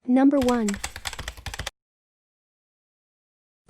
Number 1.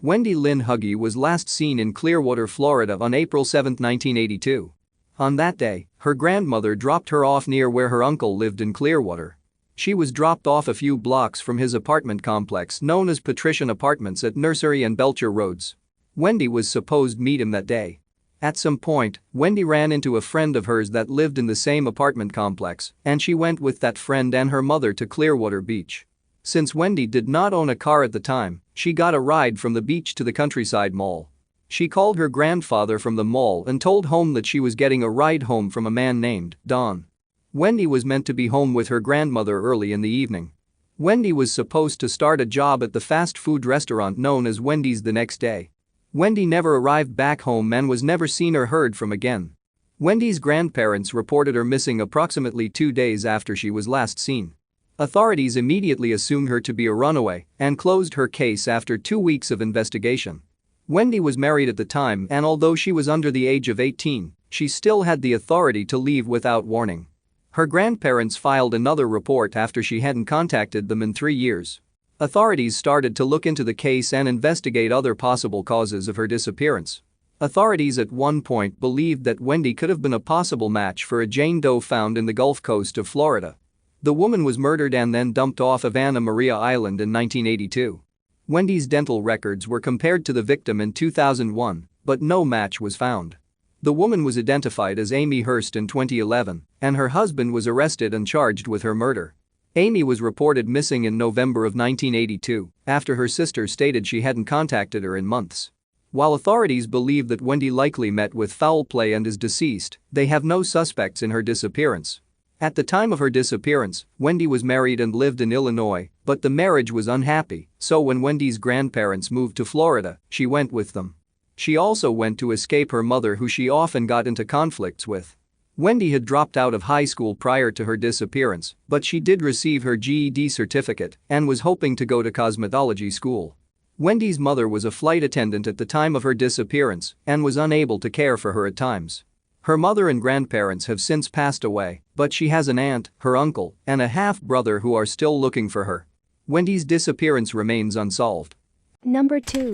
Wendy Lynn Huggy was last seen in Clearwater, Florida on April 7, 1982. On that day, her grandmother dropped her off near where her uncle lived in Clearwater. She was dropped off a few blocks from his apartment complex known as Patrician Apartments at Nursery and Belcher Roads. Wendy was supposed to meet him that day. At some point, Wendy ran into a friend of hers that lived in the same apartment complex, and she went with that friend and her mother to Clearwater Beach. Since Wendy did not own a car at the time, she got a ride from the beach to the Countryside Mall. She called her grandfather from the mall and told home that she was getting a ride home from a man named Don. Wendy was meant to be home with her grandmother early in the evening. Wendy was supposed to start a job at the fast food restaurant known as Wendy's the next day. Wendy never arrived back home and was never seen or heard from again. Wendy's grandparents reported her missing approximately 2 days after she was last seen. Authorities immediately assumed her to be a runaway and closed her case after 2 weeks of investigation. Wendy was married at the time, and although she was under the age of 18, she still had the authority to leave without warning. Her grandparents filed another report after she hadn't contacted them in 3 years. Authorities started to look into the case and investigate other possible causes of her disappearance. Authorities at one point believed that Wendy could have been a possible match for a Jane Doe found in the Gulf Coast of Florida. The woman was murdered and then dumped off of Anna Maria Island in 1982. Wendy's dental records were compared to the victim in 2001, but no match was found. The woman was identified as Amy Hurst in 2011, and her husband was arrested and charged with her murder. Amy was reported missing in November of 1982 after her sister stated she hadn't contacted her in months. While authorities believe that Wendy likely met with foul play and is deceased, they have no suspects in her disappearance. At the time of her disappearance, Wendy was married and lived in Illinois, but the marriage was unhappy, so when Wendy's grandparents moved to Florida, she went with them. She also went to escape her mother, who she often got into conflicts with. Wendy had dropped out of high school prior to her disappearance, but she did receive her GED certificate and was hoping to go to cosmetology school. Wendy's mother was a flight attendant at the time of her disappearance and was unable to care for her at times. Her mother and grandparents have since passed away, but she has an aunt, her uncle, and a half-brother who are still looking for her. Wendy's disappearance remains unsolved. Number 2.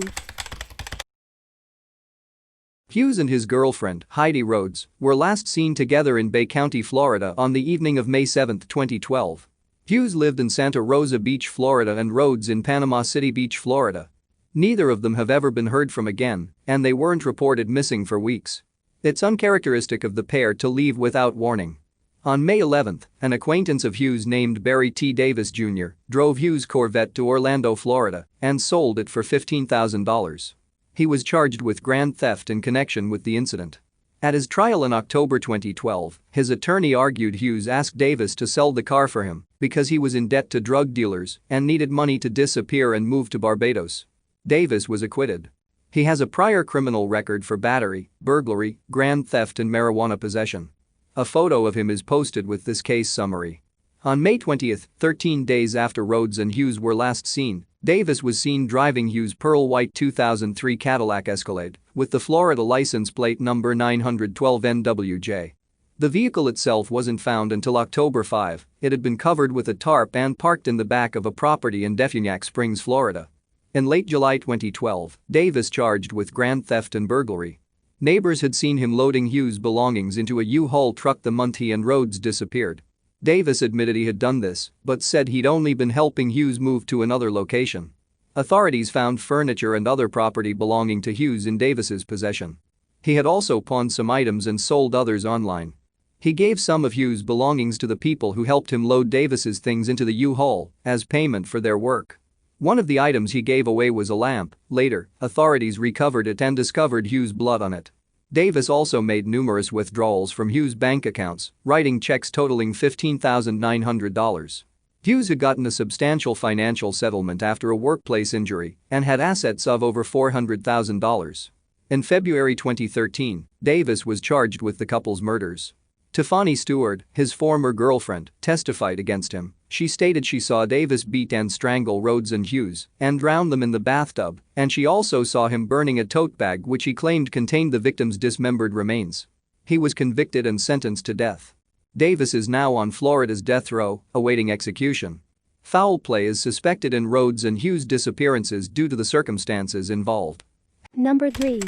Hughes and his girlfriend, Heidi Rhodes, were last seen together in Bay County, Florida on the evening of May 7, 2012. Hughes lived in Santa Rosa Beach, Florida, and Rhodes in Panama City Beach, Florida. Neither of them have ever been heard from again, and they weren't reported missing for weeks. It's uncharacteristic of the pair to leave without warning. On May 11, an acquaintance of Hughes named Barry T. Davis Jr. drove Hughes' Corvette to Orlando, Florida, and sold it for $15,000. He was charged with grand theft in connection with the incident. At his trial in October 2012, his attorney argued Hughes asked Davis to sell the car for him because he was in debt to drug dealers and needed money to disappear and move to Barbados. Davis was acquitted. He has a prior criminal record for battery, burglary, grand theft, and marijuana possession. A photo of him is posted with this case summary. On May 20, 13 days after Rhodes and Hughes were last seen, Davis was seen driving Hughes' pearl white 2003 Cadillac Escalade with the Florida license plate number 912 NWJ. The vehicle itself wasn't found until October 5. It had been covered with a tarp and parked in the back of a property in Defuniak Springs, Florida. In late July 2012, Davis charged with grand theft and burglary. Neighbors had seen him loading Hughes' belongings into a U-Haul truck the month he and Rhodes disappeared. Davis admitted he had done this, but said he'd only been helping Hughes move to another location. Authorities found furniture and other property belonging to Hughes in Davis's possession. He had also pawned some items and sold others online. He gave some of Hughes' belongings to the people who helped him load Davis's things into the U-Haul as payment for their work. One of the items he gave away was a lamp. Later, authorities recovered it and discovered Hughes' blood on it. Davis also made numerous withdrawals from Hughes' bank accounts, writing checks totaling $15,900. Hughes had gotten a substantial financial settlement after a workplace injury and had assets of over $400,000. In February 2013, Davis was charged with the couple's murders. Tiffany Stewart, his former girlfriend, testified against him. She stated she saw Davis beat and strangle Rhodes and Hughes and drown them in the bathtub, and she also saw him burning a tote bag which he claimed contained the victim's dismembered remains. He was convicted and sentenced to death. Davis is now on Florida's death row, awaiting execution. Foul play is suspected in Rhodes and Hughes' disappearances due to the circumstances involved. Number 3.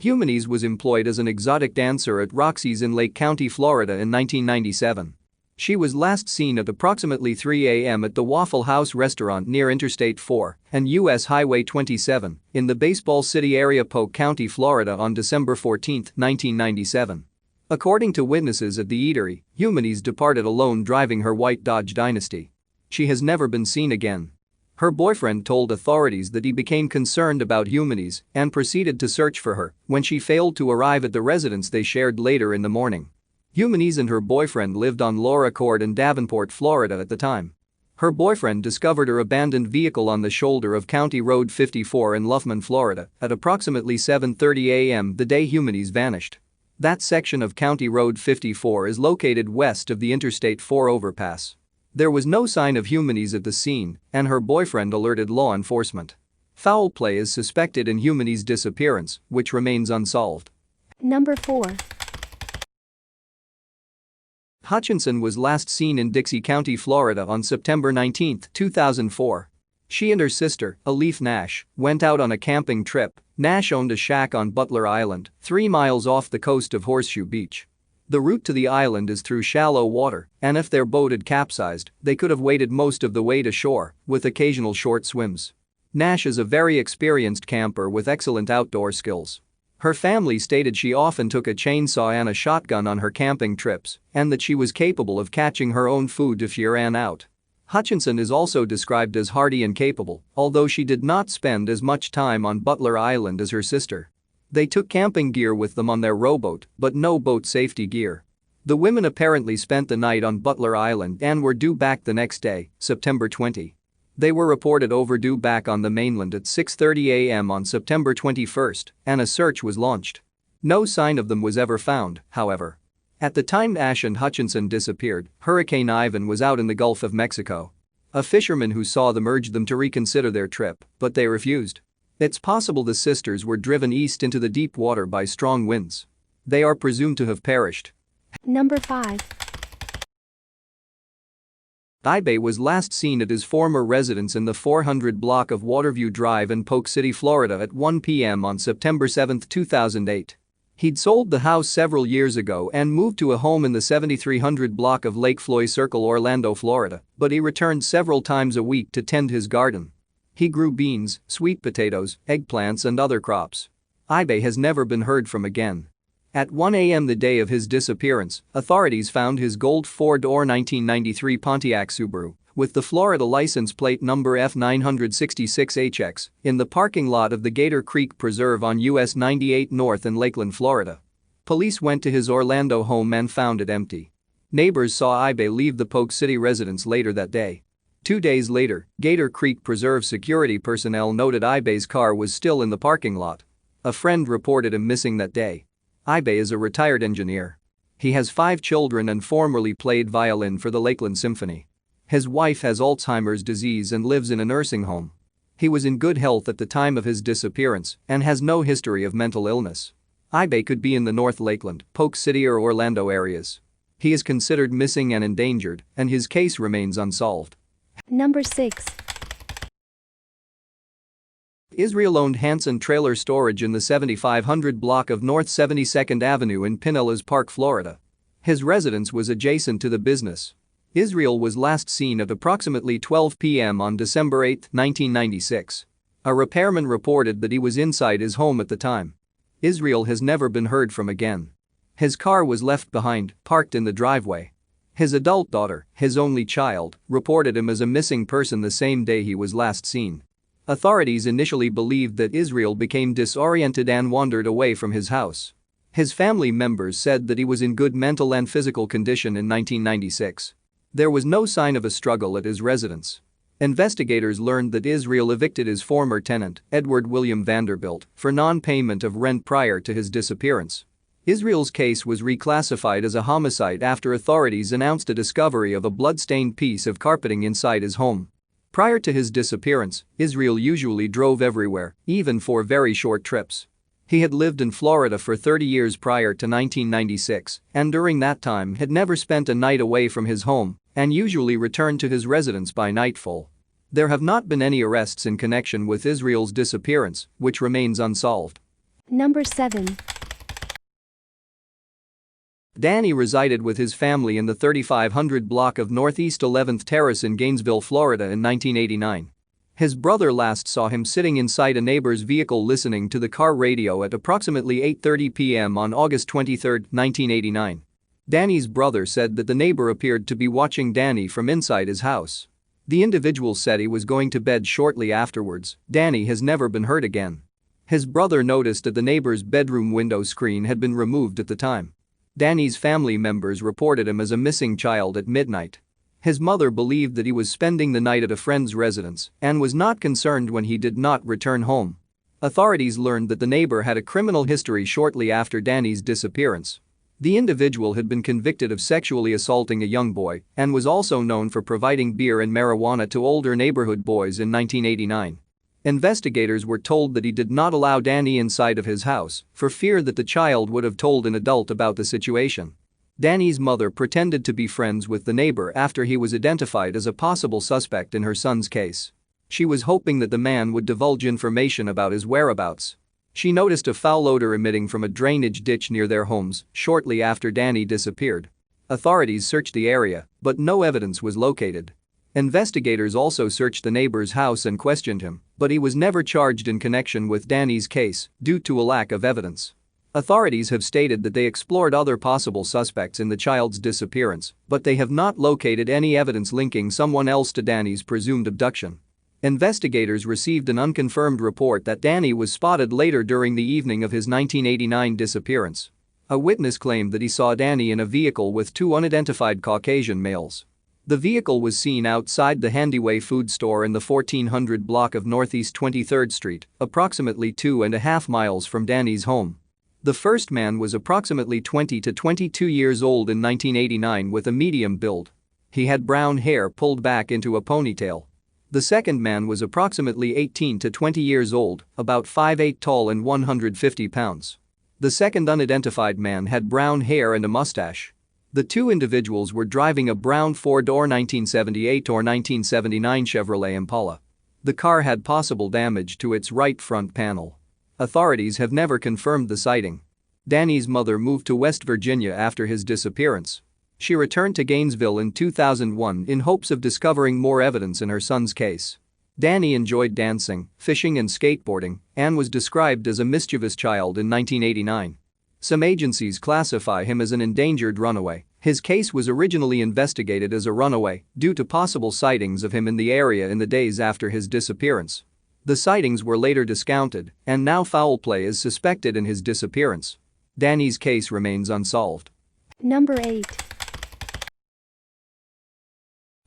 Humennys was employed as an exotic dancer at Roxy's in Lake County, Florida in 1997. She was last seen at approximately 3 a.m. at the Waffle House restaurant near Interstate 4 and U.S. Highway 27 in the Baseball City area, Polk County, Florida on December 14, 1997. According to witnesses at the eatery, Humennys departed alone driving her white Dodge Dynasty. She has never been seen again. Her boyfriend told authorities that he became concerned about Humennys and proceeded to search for her when she failed to arrive at the residence they shared later in the morning. Humennys and her boyfriend lived on Laura Court in Davenport, Florida at the time. Her boyfriend discovered her abandoned vehicle on the shoulder of County Road 54 in Luffman, Florida at approximately 7:30 a.m. the day Humennys vanished. That section of County Road 54 is located west of the Interstate 4 overpass. There was no sign of Humennys at the scene, and her boyfriend alerted law enforcement. Foul play is suspected in Humennys' disappearance, which remains unsolved. Number 4. Hutchinson was last seen in Dixie County, Florida on September 19, 2004. She and her sister, Alif Nash, went out on a camping trip. Nash owned a shack on Butler Island, 3 miles off the coast of Horseshoe Beach. The route to the island is through shallow water, and if their boat had capsized, they could have waded most of the way to shore, with occasional short swims. Nash is a very experienced camper with excellent outdoor skills. Her family stated she often took a chainsaw and a shotgun on her camping trips, and that she was capable of catching her own food if she ran out. Hutchinson is also described as hardy and capable, although she did not spend as much time on Butler Island as her sister. They took camping gear with them on their rowboat, but no boat safety gear. The women apparently spent the night on Butler Island and were due back the next day, September 20. They were reported overdue back on the mainland at 6:30 a.m. on September 21, and a search was launched. No sign of them was ever found, however. At the time Nash and Hutchinson disappeared, Hurricane Ivan was out in the Gulf of Mexico. A fisherman who saw them urged them to reconsider their trip, but they refused. It's possible the sisters were driven east into the deep water by strong winds. They are presumed to have perished. Number 5. Ibe was last seen at his former residence in the 400 block of Waterview Drive in Polk City, Florida at 1 p.m. on September 7, 2008. He'd sold the house several years ago and moved to a home in the 7300 block of Lake Floyd Circle, Orlando, Florida, but he returned several times a week to tend his garden. He grew beans, sweet potatoes, eggplants and other crops. Ibe has never been heard from again. At 1 a.m. the day of his disappearance, authorities found his gold four-door 1993 Pontiac Subaru with the Florida license plate number F966HX in the parking lot of the Gator Creek Preserve on US 98 North in Lakeland, Florida. Police went to his Orlando home and found it empty. Neighbors saw Ibe leave the Polk City residence later that day. 2 days later, Gator Creek Preserve security personnel noted Ibe's car was still in the parking lot. A friend reported him missing that day. Ibe is a retired engineer. He has 5 children and formerly played violin for the Lakeland Symphony. His wife has Alzheimer's disease and lives in a nursing home. He was in good health at the time of his disappearance and has no history of mental illness. Ibe could be in the North Lakeland, Polk City or Orlando areas. He is considered missing and endangered, and his case remains unsolved. Number 6. Israel owned Hanson Trailer Storage in the 7500 block of North 72nd Avenue in Pinellas Park, Florida. His residence was adjacent to the business. Israel was last seen at approximately 12 p.m. on December 8, 1996. A repairman reported that he was inside his home at the time. Israel has never been heard from again. His car was left behind, parked in the driveway. His adult daughter, his only child, reported him as a missing person the same day he was last seen. Authorities initially believed that Israel became disoriented and wandered away from his house. His family members said that he was in good mental and physical condition in 1996. There was no sign of a struggle at his residence. Investigators learned that Israel evicted his former tenant, Edward William Vanderbilt, for non-payment of rent prior to his disappearance. Israel's case was reclassified as a homicide after authorities announced a discovery of a blood-stained piece of carpeting inside his home. Prior to his disappearance, Israel usually drove everywhere, even for very short trips. He had lived in Florida for 30 years prior to 1996 and during that time had never spent a night away from his home and usually returned to his residence by nightfall. There have not been any arrests in connection with Israel's disappearance, which remains unsolved. Number 7. Danny resided with his family in the 3500 block of Northeast 11th Terrace in Gainesville, Florida in 1989. His brother last saw him sitting inside a neighbor's vehicle listening to the car radio at approximately 8:30 p.m. on August 23, 1989. Danny's brother said that the neighbor appeared to be watching Danny from inside his house. The individual said he was going to bed shortly afterwards. Danny has never been heard again. His brother noticed that the neighbor's bedroom window screen had been removed at the time. Danny's family members reported him as a missing child at midnight. His mother believed that he was spending the night at a friend's residence and was not concerned when he did not return home. Authorities learned that the neighbor had a criminal history shortly after Danny's disappearance. The individual had been convicted of sexually assaulting a young boy and was also known for providing beer and marijuana to older neighborhood boys in 1989. Investigators were told that he did not allow Danny inside of his house for fear that the child would have told an adult about the situation. Danny's mother pretended to be friends with the neighbor after he was identified as a possible suspect in her son's case. She was hoping that the man would divulge information about his whereabouts. She noticed a foul odor emitting from a drainage ditch near their homes shortly after Danny disappeared. Authorities searched the area, but no evidence was located. Investigators also searched the neighbor's house and questioned him, but he was never charged in connection with Danny's case due to a lack of evidence. Authorities have stated that they explored other possible suspects in the child's disappearance, but they have not located any evidence linking someone else to Danny's presumed abduction. Investigators received an unconfirmed report that Danny was spotted later during the evening of his 1989 disappearance. A witness claimed that he saw Danny in a vehicle with two unidentified Caucasian males. The vehicle was seen outside the Handyway food store in the 1400 block of Northeast 23rd Street, approximately 2.5 miles from Danny's home. The first man was approximately 20 to 22 years old in 1989 with a medium build. He had brown hair pulled back into a ponytail. The second man was approximately 18 to 20 years old, about 5'8" tall and 150 pounds. The second unidentified man had brown hair and a mustache. The two individuals were driving a brown four-door 1978 or 1979 Chevrolet Impala. The car had possible damage to its right front panel. Authorities have never confirmed the sighting. Danny's mother moved to West Virginia after his disappearance. She returned to Gainesville in 2001 in hopes of discovering more evidence in her son's case. Danny enjoyed dancing, fishing and skateboarding and was described as a mischievous child in 1989. Some agencies classify him as an endangered runaway. His case was originally investigated as a runaway due to possible sightings of him in the area in the days after his disappearance. The sightings were later discounted, and now foul play is suspected in his disappearance. Danny's case remains unsolved. Number 8.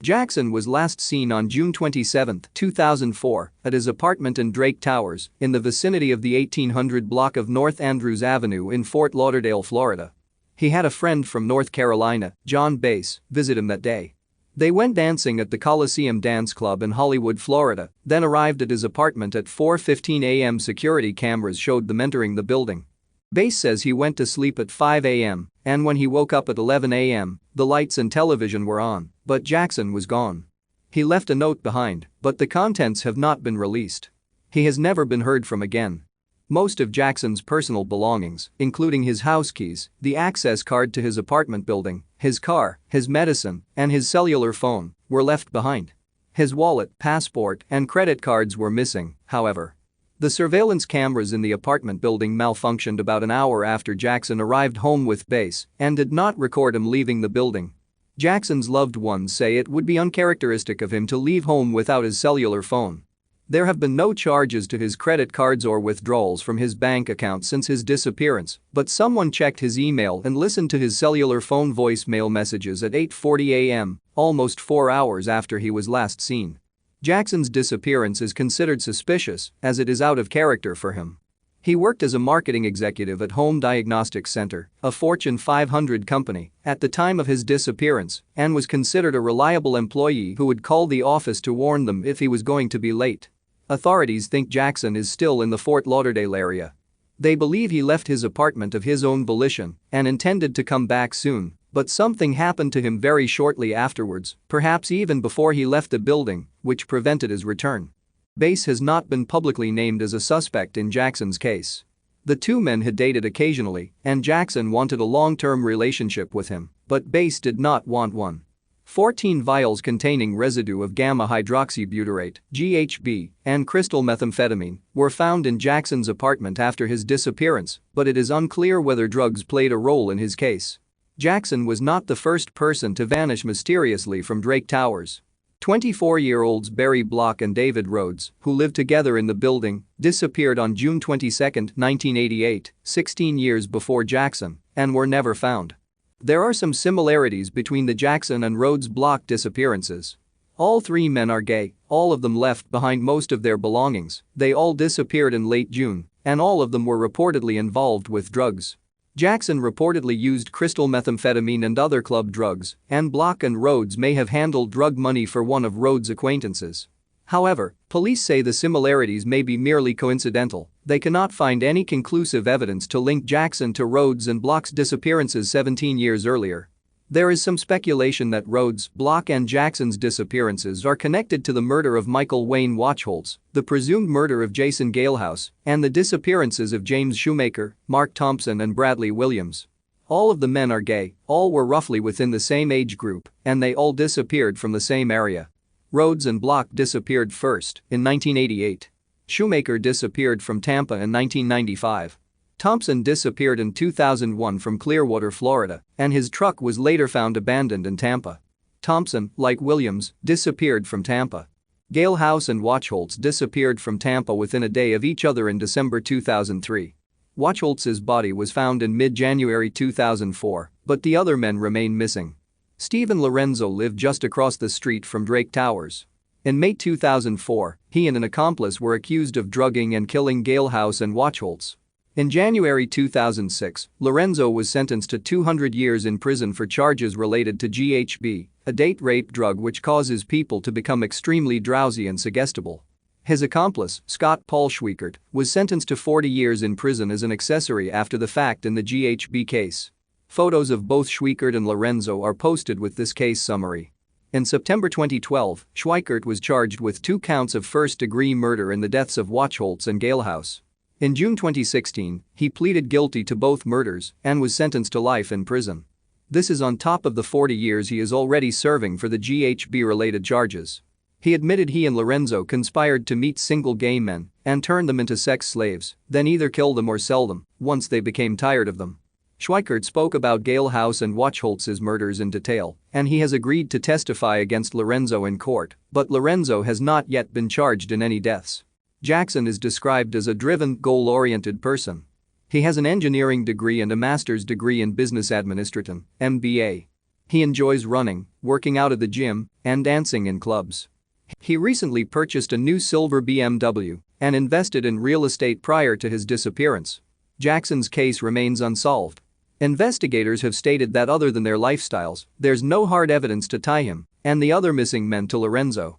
Jackson was last seen on June 27, 2004, at his apartment in Drake Towers, in the vicinity of the 1800 block of North Andrews Avenue in Fort Lauderdale, Florida. He had a friend from North Carolina, John Bass, visit him that day. They went dancing at the Coliseum Dance Club in Hollywood, Florida, then arrived at his apartment at 4:15 a.m. Security cameras showed them entering the building. Bass says he went to sleep at 5 a.m., and when he woke up at 11 a.m., the lights and television were on, but Jackson was gone. He left a note behind, but the contents have not been released. He has never been heard from again. Most of Jackson's personal belongings, including his house keys, the access card to his apartment building, his car, his medicine, and his cellular phone, were left behind. His wallet, passport, and credit cards were missing, however. The surveillance cameras in the apartment building malfunctioned about an hour after Jackson arrived home with Bass and did not record him leaving the building. Jackson's loved ones say it would be uncharacteristic of him to leave home without his cellular phone. There have been no charges to his credit cards or withdrawals from his bank account since his disappearance, but someone checked his email and listened to his cellular phone voicemail messages at 8:40 a.m., almost 4 hours after he was last seen. Jackson's disappearance is considered suspicious as it is out of character for him. He worked as a marketing executive at Home Diagnostics Center, a Fortune 500 company, at the time of his disappearance and was considered a reliable employee who would call the office to warn them if he was going to be late. Authorities think Jackson is still in the Fort Lauderdale area. They believe he left his apartment of his own volition and intended to come back soon, but something happened to him very shortly afterwards, perhaps even before he left the building, which prevented his return. Bass has not been publicly named as a suspect in Jackson's case. The two men had dated occasionally, and Jackson wanted a long-term relationship with him, but Bass did not want one. 14 vials containing residue of gamma-hydroxybutyrate (GHB) and crystal methamphetamine were found in Jackson's apartment after his disappearance, but it is unclear whether drugs played a role in his case. Jackson was not the first person to vanish mysteriously from Drake Towers. 24-year-olds Barry Block and David Rhodes, who lived together in the building, disappeared on June 22, 1988, 16 years before Jackson, and were never found. There are some similarities between the Jackson and Rhodes Block disappearances. All three men are gay, all of them left behind most of their belongings, they all disappeared in late June, and all of them were reportedly involved with drugs. Jackson reportedly used crystal methamphetamine and other club drugs, and Block and Rhodes may have handled drug money for one of Rhodes' acquaintances. However, police say the similarities may be merely coincidental. They cannot find any conclusive evidence to link Jackson to Rhodes and Block's disappearances 17 years earlier. There is some speculation that Rhodes, Block and Jackson's disappearances are connected to the murder of Michael Wayne Wachholtz, the presumed murder of Jason Galehouse, and the disappearances of James Shoemaker, Mark Thompson and Bradley Williams. All of the men are gay, all were roughly within the same age group, and they all disappeared from the same area. Rhodes and Block disappeared first, in 1988. Shoemaker disappeared from Tampa in 1995. Thompson disappeared in 2001 from Clearwater, Florida, and his truck was later found abandoned in Tampa. Thompson, like Williams, disappeared from Tampa. Galehouse and Wachholtz disappeared from Tampa within a day of each other in December 2003. Wachholtz's body was found in mid-January 2004, but the other men remain missing. Stephen Lorenzo lived just across the street from Drake Towers. In May 2004, he and an accomplice were accused of drugging and killing Galehouse and Wachholtz. In January 2006, Lorenzo was sentenced to 200 years in prison for charges related to GHB, a date rape drug which causes people to become extremely drowsy and suggestible. His accomplice, Scott Paul Schweikert, was sentenced to 40 years in prison as an accessory after the fact in the GHB case. Photos of both Schweikert and Lorenzo are posted with this case summary. In September 2012, Schweikert was charged with 2 counts of first-degree murder in the deaths of Wachholtz and Galehouse. In June 2016, he pleaded guilty to both murders and was sentenced to life in prison. This is on top of the 40 years he is already serving for the GHB-related charges. He admitted he and Lorenzo conspired to meet single gay men and turn them into sex slaves, then either kill them or sell them once they became tired of them. Schweikert spoke about Galehouse and Wachholtz's murders in detail, and he has agreed to testify against Lorenzo in court, but Lorenzo has not yet been charged in any deaths. Jackson is described as a driven, goal-oriented person. He has an engineering degree and a master's degree in business administration, MBA. He enjoys running, working out at the gym, and dancing in clubs. He recently purchased a new silver BMW and invested in real estate prior to his disappearance. Jackson's case remains unsolved. Investigators have stated that other than their lifestyles, there's no hard evidence to tie him and the other missing men to Lorenzo.